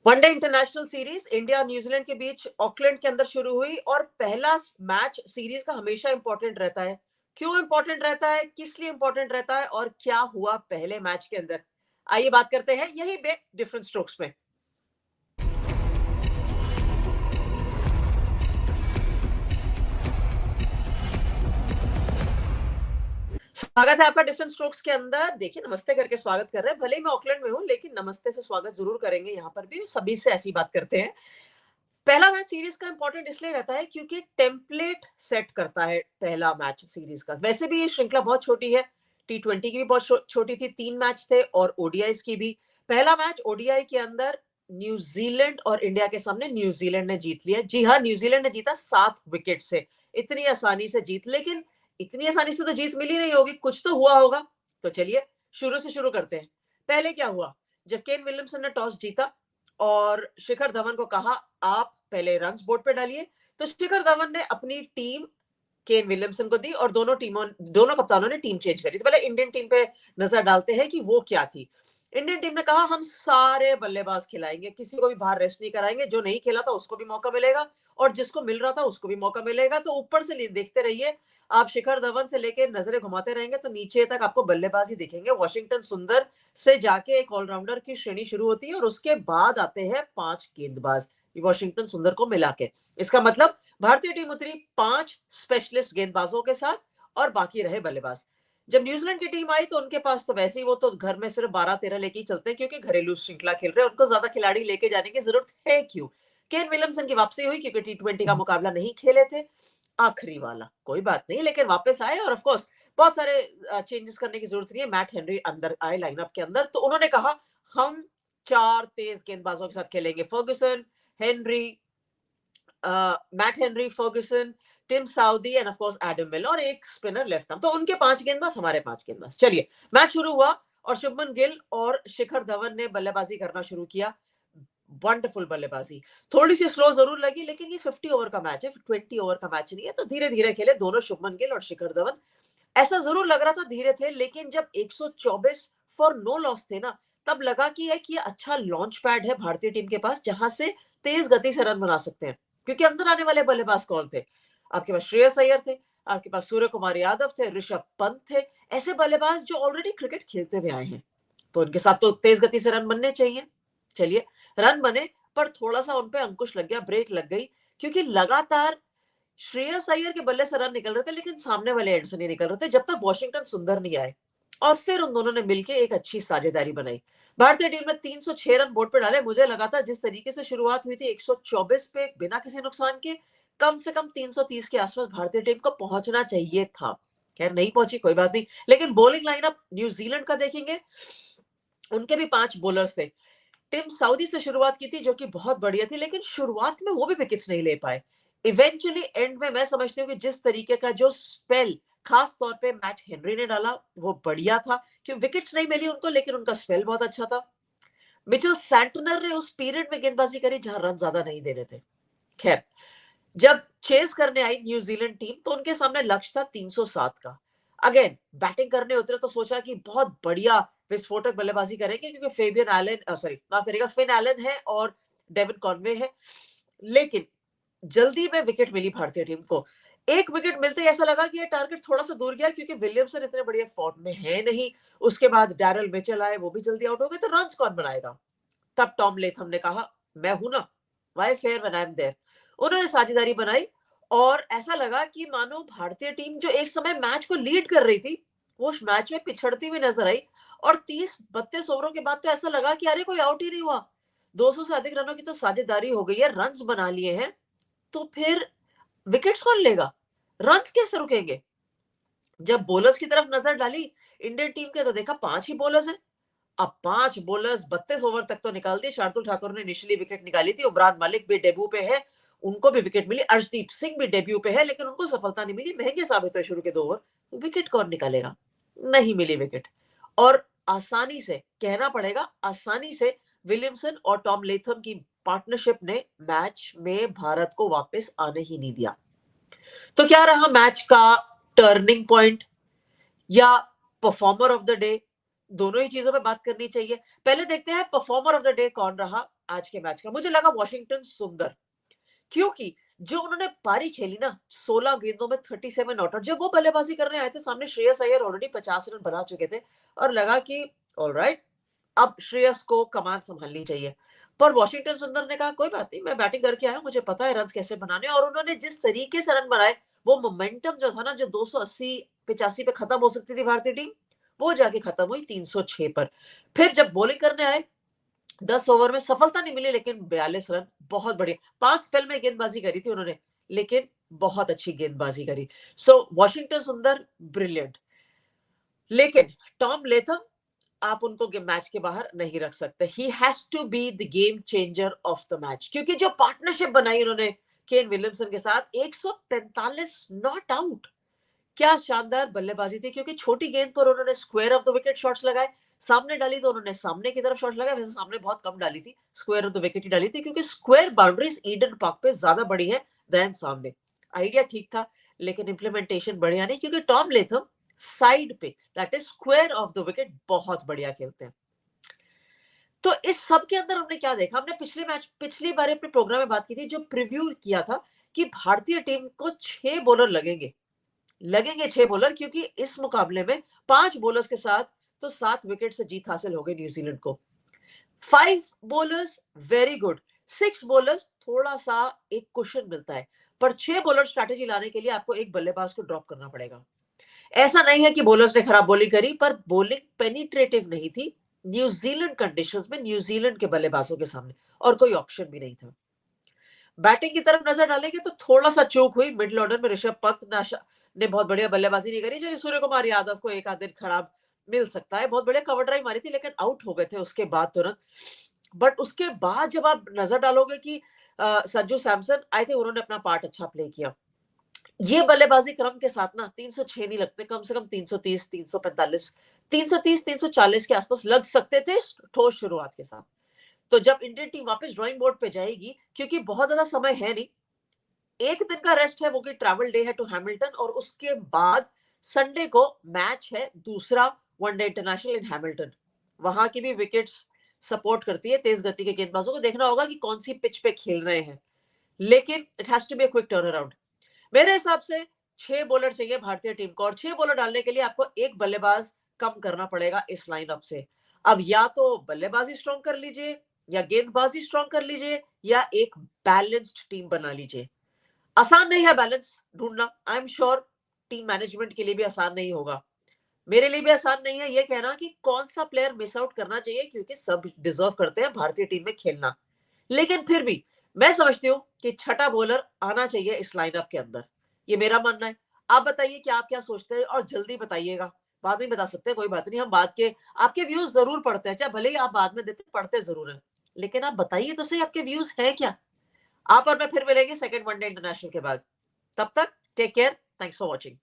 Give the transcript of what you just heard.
One day international series India और New Zealand के बीच Auckland के अंदर शुरू हुई और पहला मैच सीरीज का हमेशा इंपॉर्टेंट रहता है। क्यों इंपॉर्टेंट रहता है, किस लिए इंपॉर्टेंट रहता है और क्या हुआ पहले मैच के अंदर, आइए बात करते हैं यही पे डिफरेंट स्ट्रोक्स में। स्वागत है आपका डिफरेंट स्ट्रोक्स के अंदर। देखिए, नमस्ते करके स्वागत कर रहे हैं, भले ही मैं ऑकलैंड में हूं लेकिन नमस्ते से स्वागत जरूर करेंगे। यहाँ पर भी सभी से ऐसी बात करते हैं। पहला मैच सीरीज का इंपॉर्टेंट इसलिए रहता है क्योंकि टेम्पलेट सेट करता है पहला मैच सीरीज का। वैसे भी ये श्रृंखला बहुत छोटी है, T20 की भी बहुत छोटी थी, 3 मैच थे, और ओडीआईस की भी। पहला मैच ओडीआई के अंदर न्यूजीलैंड और इंडिया के सामने न्यूजीलैंड ने जीत लिया। जी हाँ, न्यूजीलैंड ने जीता 7 विकेट से। इतनी आसानी से जीत, लेकिन इतनी आसानी से तो जीत मिली नहीं होगी, कुछ तो हुआ होगा। तो चलिए शुरू से शुरू करते हैं। पहले क्या हुआ, जब केन विलियमसन ने टॉस जीता और शिखर धवन को कहा आप पहले रन्स बोर्ड पे डालिए, तो शिखर धवन ने अपनी टीम केन विलियमसन को दी और दोनों कप्तानों ने टीम चेंज करी। तो पहले इंडियन टीम पे नजर डालते हैं कि वो क्या थी। इंडियन टीम ने कहा हम सारे बल्लेबाज खिलाएंगे, किसी को भी बाहर रेस्ट नहीं कराएंगे, जो नहीं खेला था उसको भी मौका मिलेगा और जिसको मिल रहा था उसको भी मौका मिलेगा। तो ऊपर से देखते रहिए, आप शिखर धवन से लेकर नजरें घुमाते रहेंगे तो नीचे तक आपको बल्लेबाज ही दिखेंगे। वॉशिंगटन सुंदर से जाके एक ऑलराउंडर की श्रेणी शुरू होती है और उसके बाद आते हैं 5 गेंदबाज वॉशिंगटन सुंदर को मिला के। इसका मतलब भारतीय टीम उतरी 5 स्पेशलिस्ट गेंदबाजों के साथ और बाकी रहे बल्लेबाज। जब न्यूजीलैंड की टीम आई तो उनके पास तो वैसे ही वो तो घर में सिर्फ 12-13 लेके ही चलते हैं क्योंकि घरेलू श्रृंखला खेल रहे हैं, उनको ज्यादा खिलाड़ी लेके जाने की जरूरत है क्यों। केन विलियमसन की वापसी हुई क्योंकि T20 का मुकाबला नहीं खेले थे, आखिरी वाला, कोई बात नहीं, लेकिन वापस आए और ऑफ कोर्स बहुत सारे चेंजेस करने की जरूरत नहीं है। मैट हेनरी अंदर आए लाइनअप के अंदर, तो उन्होंने कहा हम 4 तेज गेंदबाजों के साथ खेलेंगे, Ferguson, Henry, Matt Henry, Ferguson, Tim Southee and of course Adam Milne और एक स्पिनर लेफ्ट आर्म। तो उनके 5 गेंदबाज, हमारे 5 गेंदबाज। चलिए मैच शुरू हुआ और शुभमन गिल और शिखर धवन ने बल्लेबाजी करना शुरू किया। वंडरफुल बल्लेबाजी, थोड़ी सी स्लो जरूर लगी लेकिन ये 50 ओवर का मैच है, 20 ओवर का मैच नहीं है, तो धीरे धीरे खेले दोनों शुभमन गिल और शिखर धवन। ऐसा जरूर लग रहा था धीरे थे, लेकिन जब 124 फॉर नो लॉस थे ना, तब लगा कि एक ये अच्छा लॉन्च पैड है भारतीय टीम के पास जहां से तेज गति से रन बना सकते हैं। क्योंकि अंदर आने वाले बल्लेबाज कौन थे, आपके पास श्रेयस अय्यर थे, आपके पास सूर्य कुमार यादव थे, ऋषभ पंत थे, ऐसे बल्लेबाज जो ऑलरेडी क्रिकेट खेलते हुए आए हैं, तो उनके साथ तो तेज गति से रन बनने चाहिए। चलिए रन बने, पर थोड़ा सा उनपे अंकुश लग गया, ब्रेक लग गई, क्योंकि लगातार श्रेयस अय्यर के बल्ले से रन निकल रहे थे लेकिन सामने वाले एंड से नहीं निकल रहे थे जब तक वॉशिंगटन सुंदर नहीं आए। और फिर उन दोनों ने मिलकर एक अच्छी साझेदारी बनाई। भारतीय टीम ने 306 रन बोर्ड पर डाले। मुझे लगा था जिस तरीके से शुरुआत हुई थी 124 पे बिना किसी नुकसान के, कम से कम 330 के आसपास भारतीय टीम को पहुंचना चाहिए था। खैर नहीं पहुंची, कोई बात नहीं। लेकिन बॉलिंग लाइनअप न्यूजीलैंड का देखेंगे, उनके भी 5 बॉलर्स थे। टिम साउदी से शुरुआत की थी जो कि बहुत बढ़िया थी, लेकिन शुरुआत में वो भी विकेट्स नहीं ले पाए। इवेंचुअली एंड में मैं समझती हूँ कि जिस तरीके का जो स्पेल खास तौर पे मैट हेनरी ने डाला वो बढ़िया था, क्यों विकेट्स नहीं मिली उनको लेकिन उनका स्पेल बहुत अच्छा था। मिचेल सैंटनर ने उस पीरियड में गेंदबाजी करी जहां रन ज्यादा नहीं दे रहे थे। खैर, जब चेस करने आई न्यूजीलैंड टीम तो उनके सामने लक्ष्य था 307 का। अगेन बैटिंग करने उतरे तो सोचा कि बहुत बढ़िया विस्फोटक बल्लेबाजी करेंगे क्योंकि फेबियन एलन, सॉरी माफ करिएगा, फिन एलन है और डेविन कॉनवे है। लेकिन जल्दी में विकेट मिली भारतीय टीम को। एक विकेट मिलते ही ऐसा लगा कि ये टारगेट थोड़ा सा दूर गया क्योंकि विलियमसन इतने बढ़िया फॉर्म में है नहीं। उसके बाद डैरल मिचेल आए, वो भी जल्दी आउट हो गए, तो रन कौन बनाएगा। तब टॉम लेथम ने कहा मैं हूं ना, why fear when I am there. उन्होंने साझेदारी बनाई और ऐसा लगा कि मानो भारतीय टीम जो एक समय मैच को लीड कर रही थी वो उस मैच में पिछड़ती हुई नजर आई। और 30-32 ओवरों के बाद तो ऐसा लगा कि अरे कोई आउट ही नहीं हुआ, 200 से अधिक रनों की तो साझेदारी हो गई है, रन्स बना लिए हैं, तो फिर विकेट्स कौन लेगा, रन्स कैसे रुकेंगे। जब बॉलर्स की तरफ नजर डाली इंडियन टीम के, तो देखा 5 ही बॉलर्स हैं। अब 5 बॉलर्स 32 ओवर तक तो निकाल दी। शार्दुल ठाकुर ने इनिशियली विकेट निकाली थी, उमरान मलिक भी डेब्यू पे है, उनको भी विकेट मिली, अर्शदीप सिंह भी डेब्यू पे है लेकिन उनको सफलता नहीं मिली, महंगे साबित हुए शुरू के 2 ओवर। तो विकेट कौन निकालेगा, नहीं मिली विकेट। और आसानी से कहना पड़ेगा, आसानी से विलियमसन और टॉम लेथम की पार्टनरशिप ने मैच में भारत को वापस आने ही नहीं दिया। तो क्या रहा मैच का टर्निंग पॉइंट या परफॉर्मर ऑफ द डे, दोनों ही चीजों पे बात करनी चाहिए। पहले देखते हैं परफॉर्मर ऑफ द डे कौन रहा आज के मैच का। मुझे लगा वॉशिंगटन सुंदर, क्योंकि जो उन्होंने पारी खेली ना 16 गेंदों में 37 नॉट आउट। जब वो बल्लेबाजी करने आए थे सामने श्रेयस अय्यर ऑलरेडी 50 रन बना चुके थे और लगा कि ऑलराइट, अब श्रेयस को कमान संभालनी चाहिए। पर वॉशिंगटन सुंदर ने कहा कोई बात नहीं, मैं बैटिंग करके आया हूं, मुझे पता है रन कैसे बनाने। और उन्होंने जिस तरीके से रन बनाए, वो मोमेंटम जो था ना, जो 280 85 पे खत्म हो सकती थी भारतीय टीम, वो जाके खत्म हुई 306 पर। फिर जब बॉलिंग करने आए 10 ओवर में सफलता नहीं मिली, लेकिन 42 रन बहुत बढ़िया। 5 स्पेल में गेंदबाजी करी थी उन्होंने, लेकिन बहुत अच्छी गेंदबाजी करी। So Washington Sundar brilliant. लेकिन टॉम लेथम, आप उनको मैच के बाहर नहीं रख सकते। He has to be the game changer of the match, क्योंकि जो पार्टनरशिप बनाई उन्होंने केन विलियमसन के साथ, 145 नॉट आउट, क्या शानदार बल्लेबाजी थी। क्योंकि छोटी गेंद पर उन्होंने square of the wicket shots लगाए, सामने डाली तो उन्होंने सामने की तरफ शॉट लगाए। वैसे सामने बहुत कम डाली थी, स्क्वायर ऑफ द विकेट ही डाली थी, क्योंकि स्क्वायर बाउंड्रीज ईडन पार्क पे ज्यादा बड़ी है देन सामने। आइडिया ठीक था, लेकिन इंप्लीमेंटेशन बढ़िया नहीं, क्योंकि टॉम लेथम साइड पे, that is square of the wicket, बहुत बढ़िया खेलते हैं। तो इस सब के अंदर हमने क्या देखा, हमने पिछली बार अपने प्रोग्राम में बात की थी, जो प्रीव्यू किया था कि भारतीय टीम को 6 बॉलर लगेंगे 6 बॉलर, क्योंकि इस मुकाबले में 5 बॉलर्स के साथ तो 7 विकेट से जीत हासिल हो गई न्यूजीलैंड को। 5 बॉलर्स वेरी गुड, 6 बॉलर्स थोड़ा सा एक क्वेश्चन मिलता है, पर 6 बॉलर स्ट्रैटेजी लाने के लिए आपको एक बल्लेबाज को ड्रॉप करना पड़ेगा। ऐसा नहीं है कि बॉलर्स ने खराब बॉलिंग करी, पर बॉलिंग पेनिट्रेटिव नहीं थी न्यूजीलैंड कंडीशंस में, न्यूजीलैंड के बल्लेबाजों के सामने, और कोई ऑप्शन भी नहीं था। बैटिंग की तरफ नजर डालेंगे तो थोड़ा सा चूक हुई मिडिल ऑर्डर में। ऋषभ पंत ने बहुत बढ़िया बल्लेबाजी नहीं करी। चलिए, सूर्य कुमार यादव को एक आध दिन खराब मिल सकता है, बहुत बढ़िया कवर ड्राइव मारी थी, लेकिन आउट हो गए थे उसके बाद तुरंत। बट उसके बाद जब आप नजर डालोगे कि संजू सैमसन, आई थिंक उन्होंने अपना पार्ट अच्छा प्ले किया। ये बल्लेबाजी क्रम के साथ ना 306 नहीं लगते, कम से कम 330, 345, 330, 340 के आसपास लग सकते थे ठोस शुरुआत के साथ। तो जब इंडियन टीम वापस ड्राइंग बोर्ड पे जाएगी, क्योंकि बहुत ज्यादा समय है नहीं, एक दिन का रेस्ट है, वो कि ट्रैवल डे है टू हैमिल्टन, और उसके बाद संडे को मैच है दूसरा, वनडे इंटरनेशनल इन हैमिल्टन। वहां की भी विकेट्स सपोर्ट करती है तेज गति के गेंदबाजों को। देखना होगा कि कौन सी पिच पे खेल रहे हैं, लेकिन it has to be a quick turn around. मेरे हिसाब से 6 बॉलर चाहिए भारतीय टीम को, और 6 बॉलर डालने के लिए आपको एक बल्लेबाज कम करना पड़ेगा इस लाइनअप से। अब या तो बल्लेबाजी स्ट्रॉन्ग कर लीजिए, या गेंदबाजी स्ट्रॉन्ग कर लीजिए, या एक बैलेंस्ड टीम बना लीजिए। आसान नहीं है बैलेंस ढूंढना, I am sure team management के लिए भी आसान नहीं होगा, मेरे लिए भी आसान नहीं है ये कहना कि कौन सा प्लेयर मिस आउट करना चाहिए, क्योंकि सब डिजर्व करते हैं भारतीय टीम में खेलना। लेकिन फिर भी मैं समझती हूँ कि छठा बॉलर आना चाहिए इस लाइनअप के अंदर, ये मेरा मानना है। आप बताइए कि आप क्या सोचते हैं, और जल्दी बताइएगा। बाद में बता सकते हैं, कोई बात नहीं, हम बाद के आपके व्यूज जरूर पढ़ते हैं, चाहे भले ही आप बाद में देते, पढ़ते जरूर हैं, लेकिन आप बताइए तो सही आपके व्यूज हैं क्या। आप और मैं फिर मिलेंगे सेकंड वनडे इंटरनेशनल के बाद। तब तक take care, thanks for watching.